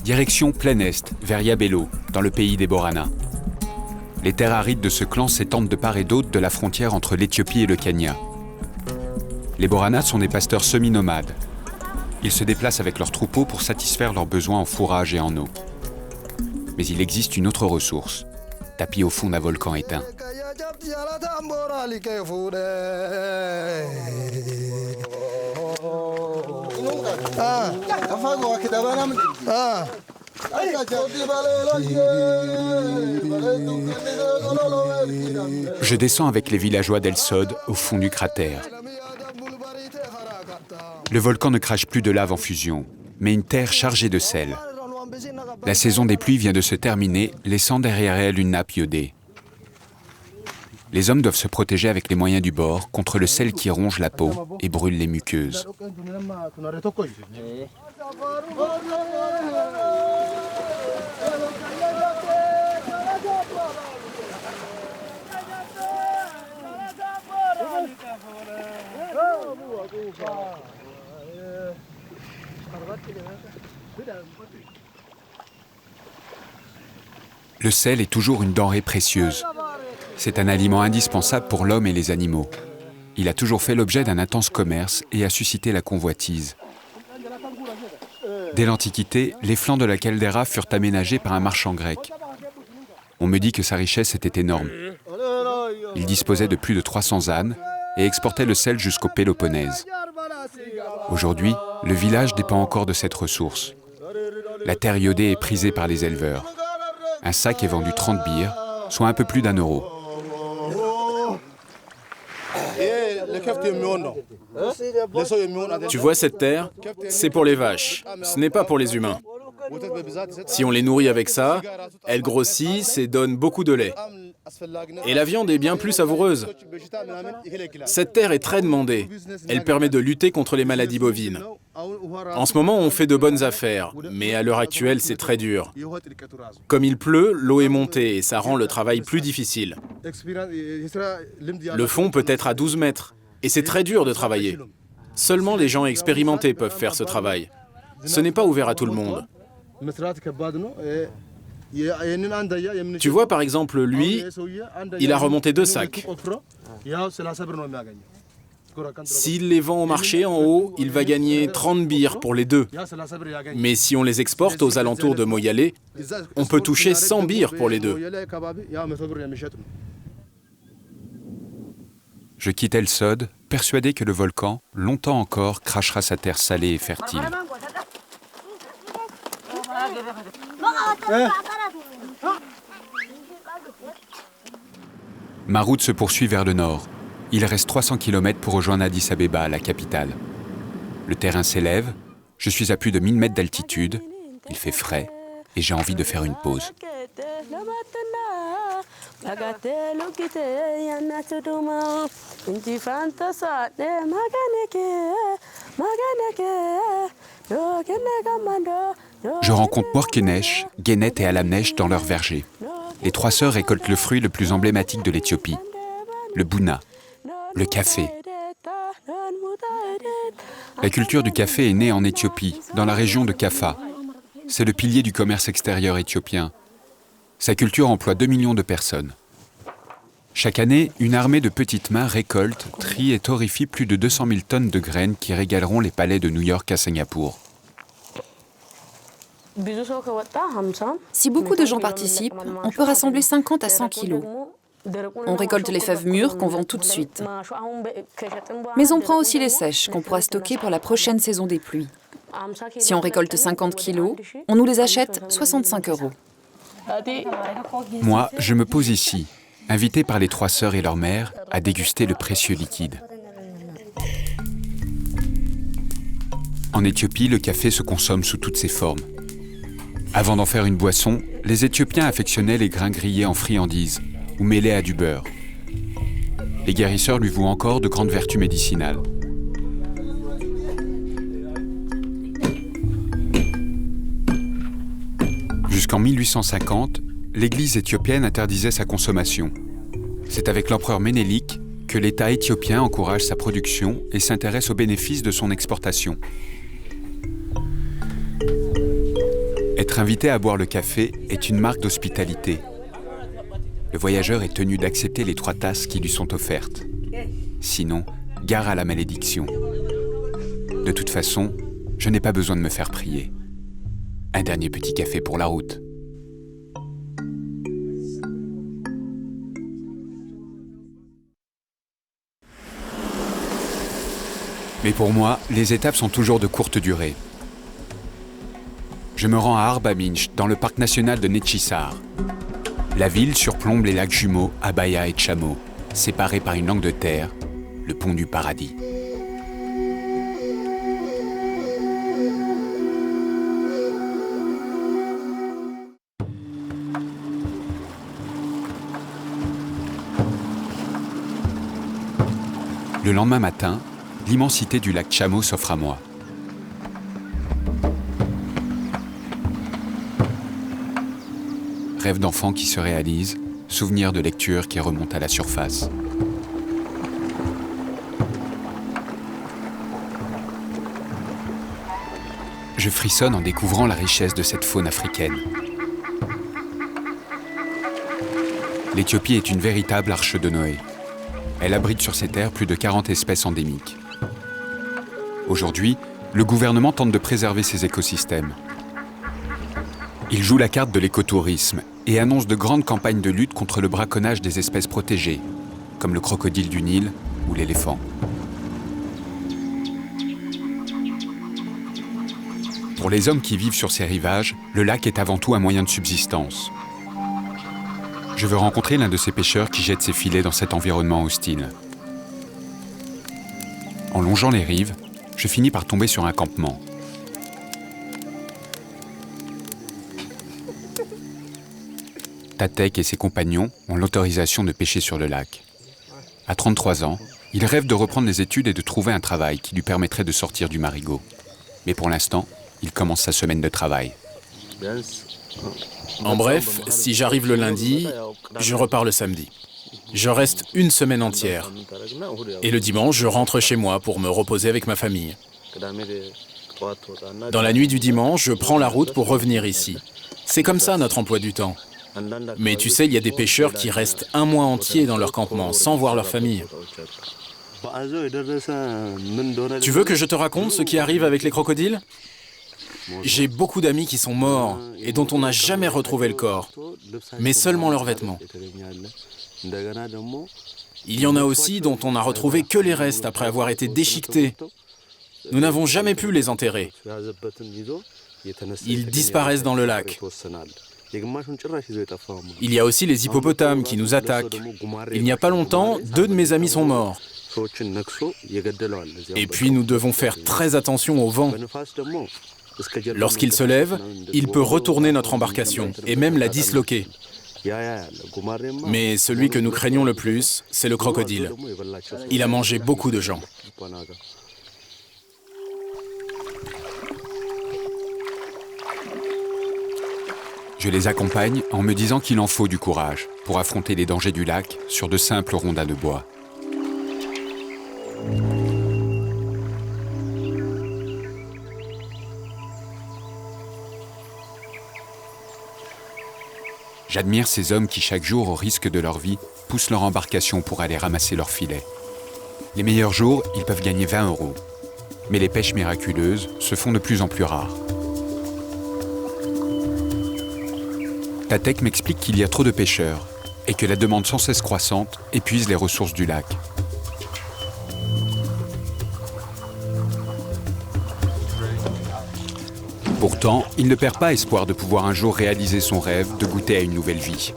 Direction plein est, vers Yabelo, dans le pays des Borana. Les terres arides de ce clan s'étendent de part et d'autre de la frontière entre l'Éthiopie et le Kenya. Les Borana sont des pasteurs semi-nomades. Ils se déplacent avec leurs troupeaux pour satisfaire leurs besoins en fourrage et en eau. Mais il existe une autre ressource, tapis au fond d'un volcan éteint. Je descends avec les villageois d'El Sod au fond du cratère. Le volcan ne crache plus de lave en fusion, mais une terre chargée de sel. La saison des pluies vient de se terminer, laissant derrière elle une nappe iodée. Les hommes doivent se protéger avec les moyens du bord contre le sel qui ronge la peau et brûle les muqueuses. Le sel est toujours une denrée précieuse. C'est un aliment indispensable pour l'homme et les animaux. Il a toujours fait l'objet d'un intense commerce et a suscité la convoitise. Dès l'Antiquité, les flancs de la caldeira furent aménagés par un marchand grec. On me dit que sa richesse était énorme. Il disposait de plus de 300 ânes et exportait le sel jusqu'au Péloponnèse. Aujourd'hui, le village dépend encore de cette ressource. La terre iodée est prisée par les éleveurs. Un sac est vendu 30 birres, soit un peu plus d'1 euro. Tu vois cette terre? C'est pour les vaches, ce n'est pas pour les humains. Si on les nourrit avec ça, elles grossissent et donnent beaucoup de lait. Et la viande est bien plus savoureuse. Cette terre est très demandée. Elle permet de lutter contre les maladies bovines. En ce moment, on fait de bonnes affaires, mais à l'heure actuelle, c'est très dur. Comme il pleut, l'eau est montée et ça rend le travail plus difficile. Le fond peut être à 12 mètres et c'est très dur de travailler. Seulement les gens expérimentés peuvent faire ce travail. Ce n'est pas ouvert à tout le monde. Tu vois, par exemple, lui, il a remonté 2 sacs. S'il les vend au marché en haut, il va gagner 30 birres pour les 2. Mais si on les exporte aux alentours de Moyale, on peut toucher 100 birres pour les 2. Je quitte El Sod, persuadé que le volcan, longtemps encore, crachera sa terre salée et fertile. Ma route se poursuit vers le nord. Il reste 300 km pour rejoindre Addis Abeba, la capitale. Le terrain s'élève, je suis à plus de 1000 mètres d'altitude, il fait frais et j'ai envie de faire une pause. Je rencontre Morkenesh, Genet et Alamnesh dans leur verger. Les 3 sœurs récoltent le fruit le plus emblématique de l'Éthiopie, le bouna, le café. La culture du café est née en Éthiopie, dans la région de Kaffa. C'est le pilier du commerce extérieur éthiopien. Sa culture emploie 2 millions de personnes. Chaque année, une armée de petites mains récolte, trie et torréfie plus de 200 000 tonnes de graines qui régaleront les palais de New York à Singapour. Si beaucoup de gens participent, on peut rassembler 50 à 100 kilos. On récolte les fèves mûres qu'on vend tout de suite. Mais on prend aussi les sèches qu'on pourra stocker pour la prochaine saison des pluies. Si on récolte 50 kilos, on nous les achète 65 €. Moi, je me pose ici, invité par les 3 sœurs et leur mère à déguster le précieux liquide. En Éthiopie, le café se consomme sous toutes ses formes. Avant d'en faire une boisson, les Éthiopiens affectionnaient les grains grillés en friandises ou mêlés à du beurre. Les guérisseurs lui vouent encore de grandes vertus médicinales. Jusqu'en 1850, l'Église éthiopienne interdisait sa consommation. C'est avec l'empereur Ménélik que l'État éthiopien encourage sa production et s'intéresse aux bénéfices de son exportation. Être invité à boire le café est une marque d'hospitalité. Le voyageur est tenu d'accepter les 3 tasses qui lui sont offertes. Sinon, gare à la malédiction. De toute façon, je n'ai pas besoin de me faire prier. Un dernier petit café pour la route. Mais pour moi, les étapes sont toujours de courte durée. Je me rends à Arba Minch, dans le parc national de Netchisar. La ville surplombe les lacs jumeaux Abaya et Chamo, séparés par une langue de terre, le pont du paradis. Le lendemain matin, l'immensité du lac Chamo s'offre à moi. Rêve d'enfant qui se réalise, souvenir de lecture qui remonte à la surface. Je frissonne en découvrant la richesse de cette faune africaine. L'Éthiopie est une véritable arche de Noé. Elle abrite sur ses terres plus de 40 espèces endémiques. Aujourd'hui, le gouvernement tente de préserver ces écosystèmes. Il joue la carte de l'écotourisme et annonce de grandes campagnes de lutte contre le braconnage des espèces protégées, comme le crocodile du Nil ou l'éléphant. Pour les hommes qui vivent sur ces rivages, le lac est avant tout un moyen de subsistance. Je veux rencontrer l'un de ces pêcheurs qui jette ses filets dans cet environnement hostile. En longeant les rives, je finis par tomber sur un campement. Tatek et ses compagnons ont l'autorisation de pêcher sur le lac. À 33 ans, il rêve de reprendre les études et de trouver un travail qui lui permettrait de sortir du marigot. Mais pour l'instant, il commence sa semaine de travail. En bref, si j'arrive le lundi, je repars le samedi. Je reste une semaine entière. Et le dimanche, je rentre chez moi pour me reposer avec ma famille. Dans la nuit du dimanche, je prends la route pour revenir ici. C'est comme ça notre emploi du temps. Mais tu sais, il y a des pêcheurs qui restent un mois entier dans leur campement sans voir leur famille. Tu veux que je te raconte ce qui arrive avec les crocodiles ? J'ai beaucoup d'amis qui sont morts et dont on n'a jamais retrouvé le corps, mais seulement leurs vêtements. Il y en a aussi dont on n'a retrouvé que les restes après avoir été déchiquetés. Nous n'avons jamais pu les enterrer. Ils disparaissent dans le lac. Il y a aussi les hippopotames qui nous attaquent. Il n'y a pas longtemps, 2 de mes amis sont morts. Et puis nous devons faire très attention au vent. Lorsqu'il se lève, il peut retourner notre embarcation et même la disloquer. Mais celui que nous craignons le plus, c'est le crocodile. Il a mangé beaucoup de gens. Je les accompagne en me disant qu'il en faut du courage pour affronter les dangers du lac sur de simples rondins de bois. J'admire ces hommes qui chaque jour, au risque de leur vie, poussent leur embarcation pour aller ramasser leurs filets. Les meilleurs jours, ils peuvent gagner 20 €. Mais les pêches miraculeuses se font de plus en plus rares. Tatek m'explique qu'il y a trop de pêcheurs et que la demande sans cesse croissante épuise les ressources du lac. Pourtant, il ne perd pas espoir de pouvoir un jour réaliser son rêve de goûter à une nouvelle vie.